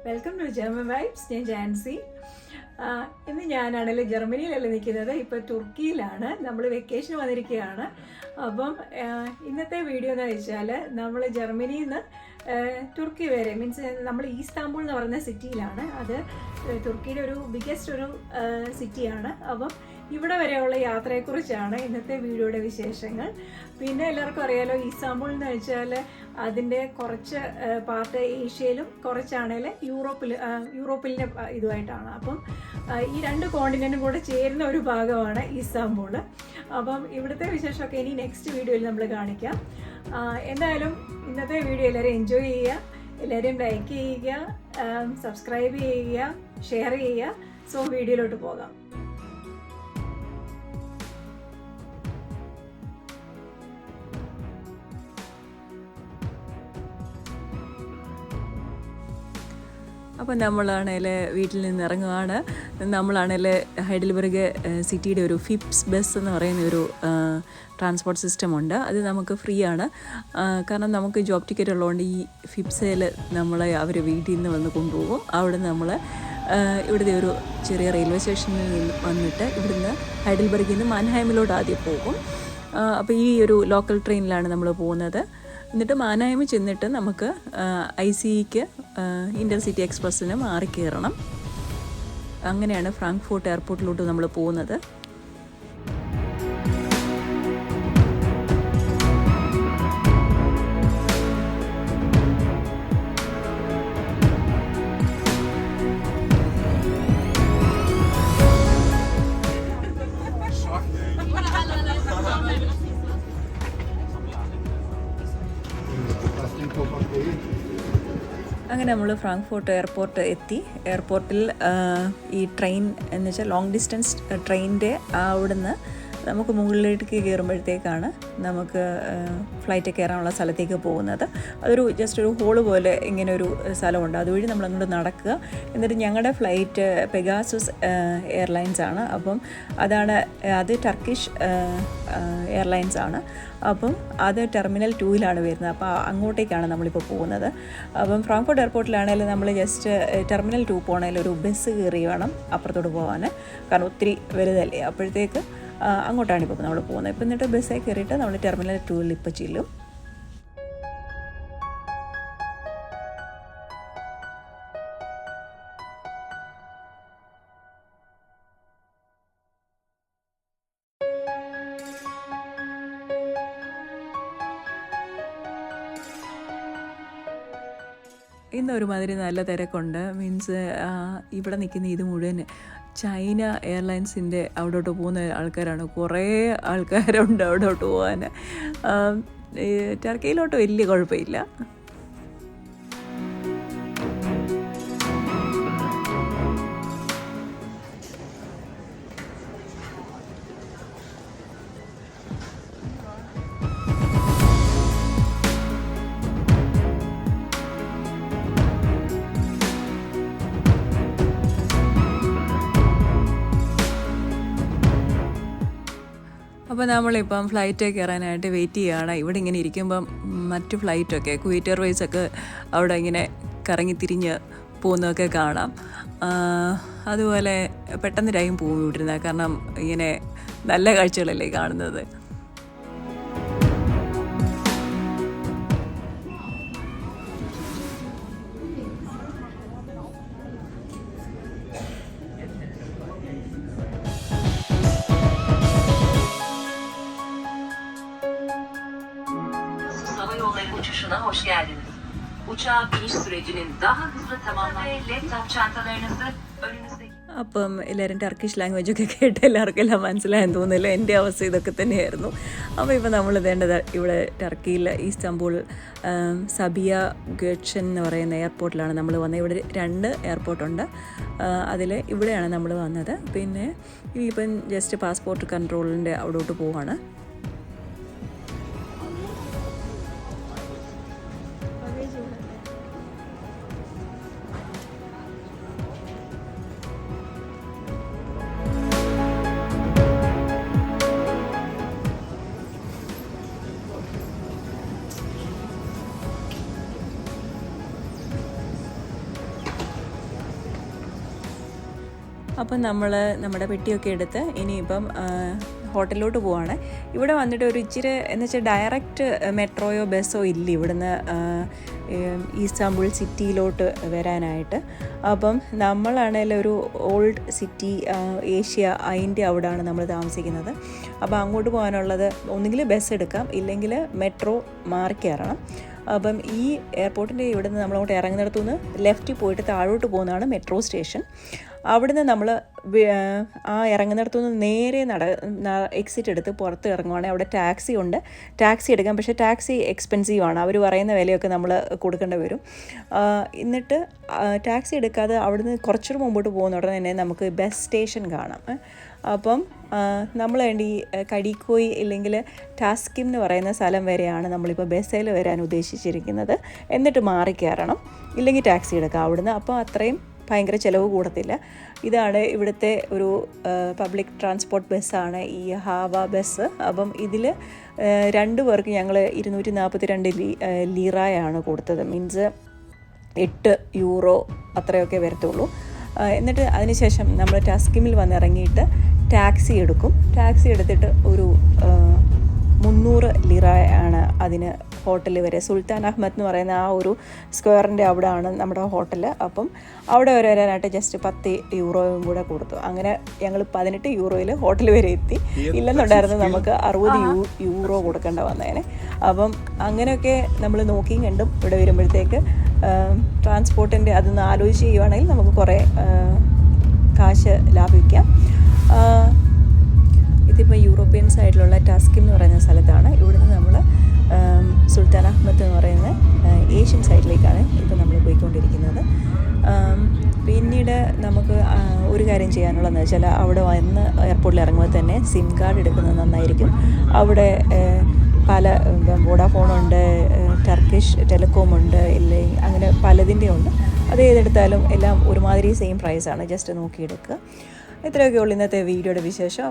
Welcome to German vibes. ഞാൻ ജാൻസി. ഇന്ന് ഞാനാണല്ലോ ജർമ്മനിയിലല്ല നിൽക്കുന്നത്, ഇപ്പോൾ തുർക്കിയിലാണ്. നമ്മൾ വെക്കേഷന് വന്നിരിക്കുകയാണ്. അപ്പം ഇന്നത്തെ വീഡിയോ എന്ന് വെച്ചാൽ നമ്മൾ ജർമ്മനിയിൽ നിന്ന് തുർക്കി വരെ, മീൻസ് നമ്മൾ ഈസ്താംബുൾ എന്ന് പറയുന്ന സിറ്റിയിലാണ്. അത് തുർക്കിയുടെ ഒരു ബിഗ്ഗസ്റ്റ് ഒരു സിറ്റിയാണ്. അപ്പം ഇവിടെ വരെയുള്ള യാത്രയെക്കുറിച്ചാണ് ഇന്നത്തെ വീഡിയോയുടെ വിശേഷങ്ങൾ. പിന്നെ എല്ലാവർക്കും അറിയാലോ, ഈസ്താംബുൾ എന്ന് വെച്ചാൽ അതിൻ്റെ കുറച്ച് പാർട്ട് ഏഷ്യയിലും കുറച്ചാണെങ്കിൽ യൂറോപ്പിലെ ഇതുമായിട്ടാണ്. അപ്പം ഈ രണ്ട് കോണ്ടിനെൻറ്റും കൂടെ ചേരുന്ന ഒരു ഭാഗമാണ് ഈസ്താംബുൾ. അപ്പം ഇവിടുത്തെ വിശേഷമൊക്കെ ഇനി നെക്സ്റ്റ് വീഡിയോയിൽ നമ്മൾ കാണിക്കാം. എന്തായാലും ഇന്നത്തെ വീഡിയോ എല്ലാവരും എൻജോയ് ചെയ്യുക, എല്ലാവരും ലൈക്ക് ചെയ്യുക, സബ്സ്ക്രൈബ് ചെയ്യുക, ഷെയർ ചെയ്യുക. സോ വീഡിയോയിലോട്ട് പോകാം. അപ്പോൾ നമ്മളാണെങ്കിൽ വീട്ടിൽ നിന്ന് ഇറങ്ങുകയാണ്. നമ്മളാണെങ്കിൽ ഹൈഡൽബർഗ് സിറ്റിയുടെ ഒരു ഫിപ്സ് ബസ് എന്ന് പറയുന്ന ഒരു ട്രാൻസ്പോർട്ട് സിസ്റ്റം ഉണ്ട്. അത് നമുക്ക് ഫ്രീ ആണ്. കാരണം നമുക്ക് ജോബ് ടിക്കറ്റ് ഉള്ളതുകൊണ്ട് ഈ ഫിപ്സയിൽ നമ്മളെ അവർ വീട്ടിൽ നിന്ന് വന്ന് കൊണ്ടുപോകും. അവിടെ നമ്മൾ ഇവിടുത്തെ ഒരു ചെറിയ റെയിൽവേ സ്റ്റേഷനിൽ വന്നിട്ട് ഇവിടുന്ന് ഹൈഡൽബർഗിൽ നിന്ന് മാൻഹൈമിലോട്ട് ആദ്യം പോകും. അപ്പോൾ ഈ ഒരു ലോക്കൽ ട്രെയിനിലാണ് നമ്മൾ പോകുന്നത്. എന്നിട്ട് മാനായ്മ ചെന്നിട്ട് നമുക്ക് ICEക്ക് ഇൻ്റർസിറ്റി എക്സ്പ്രസ്സിന് മാറി കയറണം. അങ്ങനെയാണ് ഫ്രാങ്ക്ഫർട്ട് എയർപോർട്ടിലോട്ട് നമ്മൾ പോകുന്നത്. അങ്ങനെ നമ്മൾ ഫ്രാങ്ക്ഫർട്ട് എയർപോർട്ട് എത്തി. എയർപോർട്ടിൽ ഈ ട്രെയിൻ എന്ന് വെച്ചാൽ ലോങ് ഡിസ്റ്റൻസ് ട്രെയിനിൻ്റെ അവിടുന്ന് നമുക്ക് മുകളിലേക്ക് കയറുമ്പോഴത്തേക്കാണ് നമുക്ക് ഫ്ലൈറ്റ് കയറാനുള്ള സ്ഥലത്തേക്ക് പോകുന്നത്. അതൊരു ജസ്റ്റ് ഒരു ഹോള് പോലെ ഇങ്ങനെ ഒരു സ്ഥലമുണ്ട്. അതുവഴി നമ്മൾ അങ്ങോട്ട് നടക്കുക. എന്നിട്ട് ഞങ്ങളുടെ ഫ്ലൈറ്റ് പെഗാസസ് എയർലൈൻസ് ആണ്. അപ്പം അത് ടർക്കിഷ് എയർലൈൻസ് ആണ്. അപ്പം അത് ടെർമിനൽ 2 വരുന്നത്. അപ്പോൾ അങ്ങോട്ടേക്കാണ് നമ്മളിപ്പോൾ പോകുന്നത്. അപ്പം ഫ്രാങ്ക്ഫർട്ട് എയർപോർട്ടിലാണെങ്കിൽ നമ്മൾ ജസ്റ്റ് ടെർമിനൽ 2 പോകണമെങ്കിൽ ഒരു ബസ് കയറി വേണം അപ്പുറത്തോട്ട് പോകാൻ. കാരണം ഒത്തിരി വലുതല്ലേ. അപ്പോഴത്തേക്ക് അങ്ങോട്ടാണ് ഇപ്പോൾ നമ്മൾ പോകുന്നത്. ഇപ്പം എന്നിട്ട് ബസ്സിൽ കയറിയിട്ട് നമ്മൾ ടെർമിനൽ 2 ഇപ്പോൾ ചെല്ലും. ഇന്ന് ഒരുമാതിരി നല്ല തിരക്കുണ്ട്. മീൻസ് ഇവിടെ നിൽക്കുന്ന ഇത് മുഴുവൻ ചൈന എയർലൈൻസിൻ്റെ അവിടോട്ട് പോകുന്ന ആൾക്കാരാണ്. കുറേ ആൾക്കാരുണ്ട് അവിടോട്ട് പോകാൻ. ടർക്കിയിലോട്ട് വലിയ കുഴപ്പമില്ല. അപ്പോൾ നമ്മളിപ്പം ഫ്ലൈറ്റ് കയറാനായിട്ട് വെയിറ്റ് ചെയ്യുകയാണ്. ഇവിടെ ഇങ്ങനെ ഇരിക്കുമ്പം മറ്റു ഫ്ലൈറ്റൊക്കെ കുവൈറ്റ് എയർവേയ്സൊക്കെ അവിടെ ഇങ്ങനെ കറങ്ങിത്തിരിഞ്ഞ് പോകുന്നതൊക്കെ കാണാം. അതുപോലെ പെട്ടെന്ന് ടൈം പോകും ഇവിടുന്ന്. കാരണം ഇങ്ങനെ നല്ല കാഴ്ചകളല്ലേ കാണുന്നത്. Hoş geldiniz. Uçağa biniş sürecinin daha hızlı tamamlanması ve laptop çantalarınızı önünüzdeki... അപ്പം എല്ലാവരും ടർക്കിഷ് ലാംഗ്വേജൊക്കെ കേട്ട് എല്ലാവർക്കെല്ലാം മനസ്സിലായെന്ന് തോന്നുന്നില്ല. എൻ്റെ അവസ്ഥ ഇതൊക്കെ തന്നെയായിരുന്നു. അപ്പോൾ ഇപ്പോൾ നമ്മൾ വേണ്ടത് ഇവിടെ ടർക്കിയിൽ ഈസ്താംബുൾ സബിയ ഗേഷൻ എന്ന് പറയുന്ന എയർപോർട്ടിലാണ് നമ്മൾ വന്നത്. ഇവിടെ 2 എയർപോർട്ടുണ്ട്. അതിൽ ഇവിടെയാണ് നമ്മൾ വന്നത്. പിന്നെ ഇപ്പം ജസ്റ്റ് പാസ്പോർട്ട് കൺട്രോളിൻ്റെ അവിടോട്ട് പോവാണ്. അപ്പം നമ്മൾ നമ്മുടെ പെട്ടിയൊക്കെ എടുത്ത് ഇനിയിപ്പം ഹോട്ടലിലോട്ട് പോവാണ്. ഇവിടെ വന്നിട്ട് ഒരു ഇച്ചിരി എന്ന് വെച്ചാൽ ഡയറക്റ്റ് മെട്രോയോ ബസ്സോ ഇല്ല ഇവിടുന്ന് ഇസ്താംബുൾ സിറ്റിയിലോട്ട് വരാനായിട്ട്. അപ്പം നമ്മളാണെങ്കിൽ ഒരു ഓൾഡ് സിറ്റി ഏഷ്യ അതിൻ്റെ അവിടെയാണ് നമ്മൾ താമസിക്കുന്നത്. അപ്പോൾ അങ്ങോട്ട് പോകാനുള്ളത് ഒന്നുകിൽ ബസ് എടുക്കാം, ഇല്ലെങ്കിൽ മെട്രോ മാറി കയറണം. അപ്പം ഈ എയർപോർട്ടിൻ്റെ ഇവിടെ നിന്ന് നമ്മളങ്ങോട്ട് ഇറങ്ങുന്നിടത്തുനിന്ന് ലെഫ്റ്റിൽ പോയിട്ട് താഴോട്ട് പോകുന്നതാണ് മെട്രോ സ്റ്റേഷൻ. അവിടുന്ന് നമ്മൾ ആ ഇറങ്ങുന്നിടത്തുനിന്ന് നേരെ എക്സിറ്റ് എടുത്ത് പുറത്ത് ഇറങ്ങുവാണെങ്കിൽ അവിടെ ടാക്സി ഉണ്ട്. ടാക്സി എടുക്കാം, പക്ഷേ ടാക്സി എക്സ്പെൻസീവ് ആണ്. അവർ പറയുന്ന വിലയൊക്കെ നമ്മൾ കൊടുക്കേണ്ടി വരും. എന്നിട്ട് ടാക്സി എടുക്കാതെ അവിടുന്ന് കുറച്ചുകൂടി മുമ്പോട്ട് പോകുന്ന ഉടനെ തന്നെ നമുക്ക് ബസ് സ്റ്റേഷൻ കാണാം. അപ്പം നമ്മൾ വേണ്ടി കടിക്കോയി ഇല്ലെങ്കിൽ ടാസ്കിം എന്ന് പറയുന്ന സ്ഥലം വരെയാണ് നമ്മളിപ്പോൾ ബസ്സിൽ വരാൻ ഉദ്ദേശിച്ചിരിക്കുന്നത്. എന്നിട്ട് മാറി കയറണം, ഇല്ലെങ്കിൽ ടാക്സി എടുക്കാം അവിടുന്ന്. അപ്പോൾ അത്രയും ഭയങ്കര ചിലവ് കൂടത്തില്ല. ഇതാണ് ഇവിടുത്തെ ഒരു പബ്ലിക് ട്രാൻസ്പോർട്ട് ബസ്സാണ് ഈ ഹാവ ബസ്. അപ്പം ഇതിൽ 2 പേർക്ക് ഞങ്ങൾ 242 ലീറായാണ് കൊടുത്തത്. മീൻസ് 8 യൂറോ അത്രയൊക്കെ വരത്തുള്ളൂ. എന്നിട്ട് അതിനുശേഷം നമ്മൾ ടാസ്കിമിൽ വന്നിറങ്ങിയിട്ട് ടാക്സി എടുക്കും. ടാക്സി എടുത്തിട്ട് ഒരു 300 ലിറയാണ് അതിന് ഹോട്ടൽ വരെ. സുൽത്താൻ അഹമ്മദ് എന്ന് പറയുന്ന ആ ഒരു സ്ക്വയറിൻ്റെ അവിടെയാണ് നമ്മുടെ ഹോട്ടൽ. അപ്പം അവിടെ വരെ വരാനായിട്ട് ജസ്റ്റ് 10 യൂറോയും കൂടെ കൊടുത്തു. അങ്ങനെ ഞങ്ങൾ 18 യൂറോയിൽ ഹോട്ടൽ വരെ എത്തി. ഇല്ലെന്നുണ്ടായിരുന്നു നമുക്ക് 60 യൂറോ കൊടുക്കേണ്ട വന്നതിന്. അപ്പം അങ്ങനെയൊക്കെ നമ്മൾ നോക്കിയും കണ്ടും ഇവിടെ വരുമ്പോഴത്തേക്ക് ട്രാൻസ്പോർട്ടിൻ്റെ അതൊന്ന് ആലോചിച്ച് ചെയ്യുവാണെങ്കിൽ നമുക്ക് കുറേ കാശ് ലാഭിക്കാം. ഇതിപ്പോൾ യൂറോപ്യൻ സൈഡിലുള്ള ടാസ്കിം എന്ന് പറയുന്ന സ്ഥലത്താണ്. ഇവിടുന്ന് നമ്മൾ സുൽത്താൻ അഹമ്മദ് എന്ന് പറയുന്ന ഏഷ്യൻ സൈഡിലേക്കാണ് ഇപ്പോൾ നമ്മൾ പോയിക്കൊണ്ടിരിക്കുന്നത്. പിന്നീട് നമുക്ക് ഒരു കാര്യം ചെയ്യാനുള്ളതെന്ന് വെച്ചാൽ അവിടെ വന്ന് എയർപോർട്ടിൽ ഇറങ്ങുമ്പോൾ തന്നെ സിം കാർഡ് എടുക്കുന്നത് നന്നായിരിക്കും. അവിടെ പല വോഡാഫോണുണ്ട്, ടർക്കിഷ് ടെലികോം ഉണ്ട്, ഇല്ലെങ്കിൽ അങ്ങനെ പലതിൻ്റെ ഉണ്ട്. അത് ഏതെടുത്താലും എല്ലാം ഒരുമാതിരി സെയിം പ്രൈസാണ്. ജസ്റ്റ് നോക്കിയെടുക്കുക. ഇത്രയൊക്കെ ഉള്ളൂ ഇന്നത്തെ വീഡിയോയുടെ വിശേഷം.